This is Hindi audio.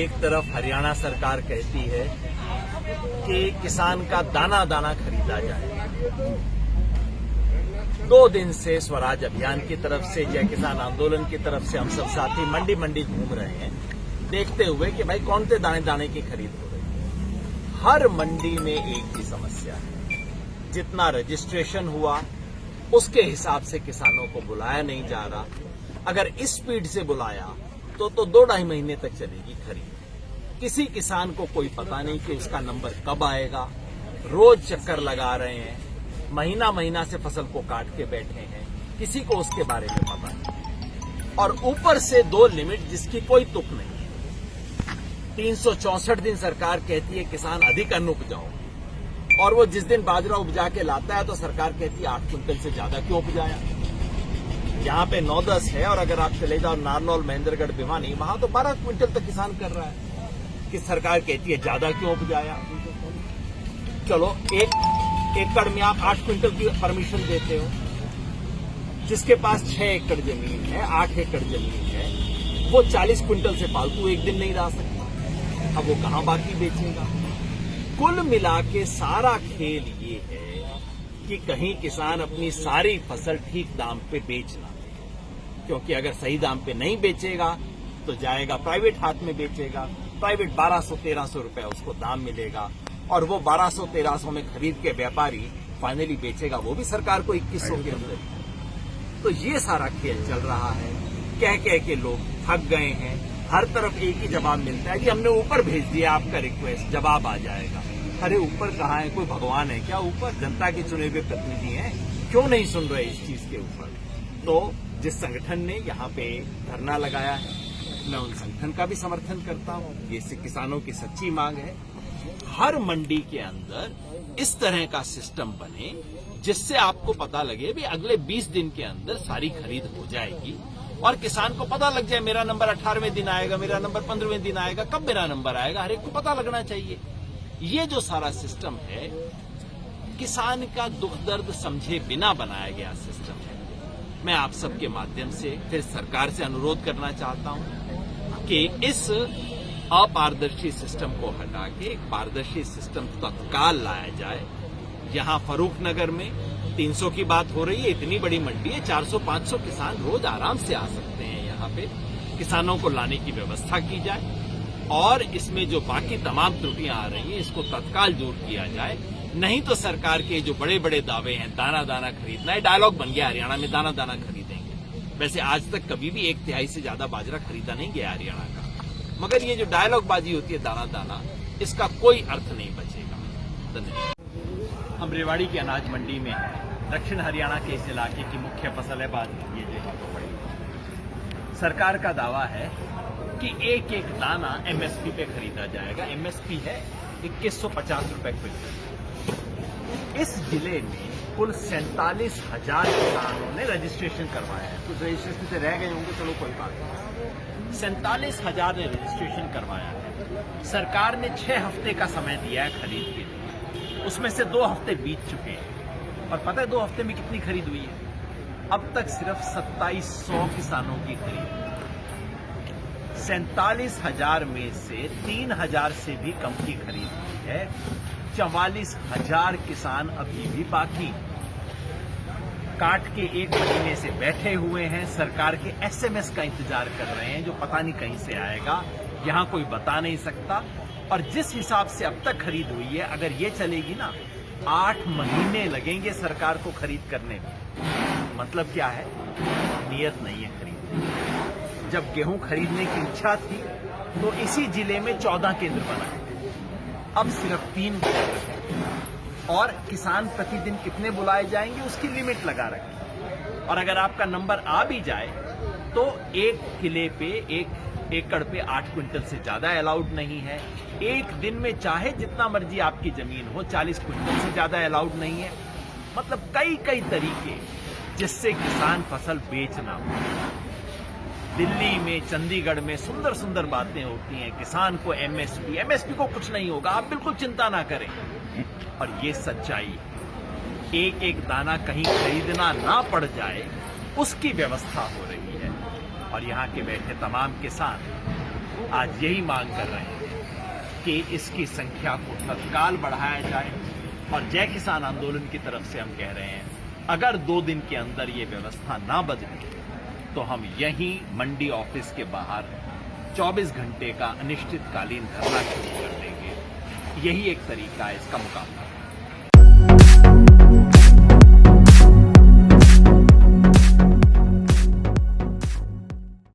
एक तरफ हरियाणा सरकार कहती है कि किसान का दाना दाना खरीदा जाए। 2 दिन से स्वराज अभियान की तरफ से, जय किसान आंदोलन की तरफ से हम सब साथी मंडी मंडी घूम रहे हैं, देखते हुए कि भाई कौन से दाने दाने की खरीद हो रही है। हर मंडी में एक ही समस्या है, जितना रजिस्ट्रेशन हुआ उसके हिसाब से किसानों को बुलाया नहीं जा रहा। अगर इस स्पीड से बुलाया तो 2-2.5 महीने तक चलेगी खरीद। किसी किसान को कोई पता नहीं कि उसका नंबर कब आएगा। रोज चक्कर लगा रहे हैं, महीना महीना से फसल को काट के बैठे हैं, किसी को उसके बारे में पता नहीं। और ऊपर से 2 लिमिट जिसकी कोई तुक नहीं है। 364 दिन सरकार कहती है किसान अधिक अन्न उपजाओ, और वो जिस दिन बाजरा उपजा के लाता है तो सरकार कहती है 8 क्विंटल से ज्यादा क्यों उपजाया। यहाँ पे 9-10 है, और अगर आप चले जाओ नारनौल, महेंद्रगढ़, भिवानी, वहां तो 12 क्विंटल तक किसान कर रहा है कि सरकार कहती है ज्यादा क्यों उपजाया। चलो 1 एकड़ में आप 8 क्विंटल की परमिशन देते हो, जिसके पास 6 एकड़ जमीन है, 8 एकड़ जमीन है, वो 40 क्विंटल से फालतू एक दिन नहीं ला सकता। अब वो कहां बाकी बेचेगा। कुल मिला के सारा खेल ये है कि कहीं किसान अपनी सारी फसल ठीक दाम पे बेच ना दे, क्योंकि अगर सही दाम पे नहीं बेचेगा तो जाएगा प्राइवेट हाथ में बेचेगा। प्राइवेट 1200-1300 रुपए उसको दाम मिलेगा, और वो 1200-1300 में खरीद के व्यापारी फाइनली बेचेगा वो भी सरकार को 2100 के अंदर। तो ये सारा खेल चल रहा है। कह कह के लोग थक गए हैं। हर तरफ एक ही जवाब मिलता है कि हमने ऊपर भेज दिया आपका रिक्वेस्ट, जवाब आ जाएगा। अरे ऊपर कहाँ है? कोई भगवान है क्या ऊपर? जनता के चुने हुए प्रतिनिधि हैं, क्यों नहीं सुन रहे इस चीज के ऊपर? तो जिस संगठन ने यहाँ पे धरना लगाया है, मैं उन संगठन का भी समर्थन करता हूँ। ये किसानों की सच्ची मांग है। हर मंडी के अंदर इस तरह का सिस्टम बने जिससे आपको पता लगे भी अगले 20 दिन के अंदर सारी खरीद हो जाएगी, और किसान को पता लग जाए मेरा नंबर 18वें दिन आएगा, मेरा नंबर 15वें दिन आएगा, कब मेरा नंबर आएगा, हर एक को पता लगना चाहिए। ये जो सारा सिस्टम है, किसान का दुख दर्द समझे बिना बनाया गया सिस्टम है। मैं आप सबके माध्यम से फिर सरकार से अनुरोध करना चाहता हूं कि इस अपारदर्शी सिस्टम को हटा के एक पारदर्शी सिस्टम तत्काल लाया जाए। यहां फरूख नगर में 300 की बात हो रही है, इतनी बड़ी मंडी है, 400-500 किसान रोज आराम से आ सकते हैं। यहाँ पे किसानों को लाने की व्यवस्था की जाए, और इसमें जो बाकी तमाम त्रुटियां आ रही हैं इसको तत्काल दूर किया जाए। नहीं तो सरकार के जो बड़े बड़े दावे हैं, दाना दाना खरीदना है, डायलॉग बन गया हरियाणा में, दाना दाना खरीदेंगे। वैसे आज तक कभी भी 1/3 से ज्यादा बाजरा खरीदा नहीं गया हरियाणा का, मगर ये जो डायलॉग बाजी होती है दाना दाना, इसका कोई अर्थ नहीं बचेगा। धन्यवाद। हम रेवाड़ी की अनाज मंडी में हैं। दक्षिण हरियाणा के इस इलाके की मुख्य फसल है बाजरा। ये जो है सरकार का दावा है कि एक एक दाना एमएसपी पे खरीदा जाएगा। एमएसपी है 2150 रुपए क्विंटल। इस जिले में कुल 47,000 किसानों ने रजिस्ट्रेशन करवाया है। कुछ रजिस्ट्रेशन से रह गए होंगे, चलो कोई बात नहीं। 47,000 ने रजिस्ट्रेशन करवाया है। सरकार ने 6 हफ्ते का समय दिया है खरीद के लिए, उसमें से 2 हफ्ते बीत चुके हैं। और पता है 2 हफ्ते में कितनी खरीद हुई है? अब तक सिर्फ 2700 किसानों की खरीद। 47,000 में से 3,000 से भी कम की खरीद हुई है। 44,000 किसान अभी भी बाकी काट के 1 महीने से बैठे हुए हैं। सरकार के एसएमएस का इंतजार कर रहे हैं, जो पता नहीं कहीं से आएगा, यहां कोई बता नहीं सकता। और जिस हिसाब से अब तक खरीद हुई है, अगर ये चलेगी ना, 8 महीने लगेंगे सरकार को खरीद करने में। मतलब क्या है? नियत नहीं है खरीद। जब गेहूं खरीदने की इच्छा थी तो इसी जिले में 14 केंद्र बनाए, अब सिर्फ 3 केंद्र हैं। और किसान प्रतिदिन कितने बुलाए जाएंगे उसकी लिमिट लगा रखी। और अगर आपका नंबर आ भी जाए तो 1 किले पे 1 एकड़ पे 8 क्विंटल से ज्यादा अलाउड नहीं है। एक दिन में चाहे जितना मर्जी आपकी जमीन हो, 40 क्विंटल से ज्यादा अलाउड नहीं है। मतलब कई कई तरीके जिससे किसान फसल बेचना हो। दिल्ली में, चंडीगढ़ में सुंदर सुंदर बातें होती हैं, किसान को एमएसपी को कुछ नहीं होगा, आप बिल्कुल चिंता ना करें। और ये सच्चाई, एक एक दाना कहीं खरीदना ना पड़ जाए उसकी व्यवस्था हो रही है। और यहाँ के बैठे तमाम किसान आज यही मांग कर रहे हैं कि इसकी संख्या को तत्काल बढ़ाया जाए। और जय किसान आंदोलन की तरफ से हम कह रहे हैं, अगर 2 दिन के अंदर ये व्यवस्था ना बदली तो हम यहीं मंडी ऑफिस के बाहर 24 घंटे का अनिश्चितकालीन धरना शुरू कर देंगे। यही एक तरीका है इसका मुकाबला।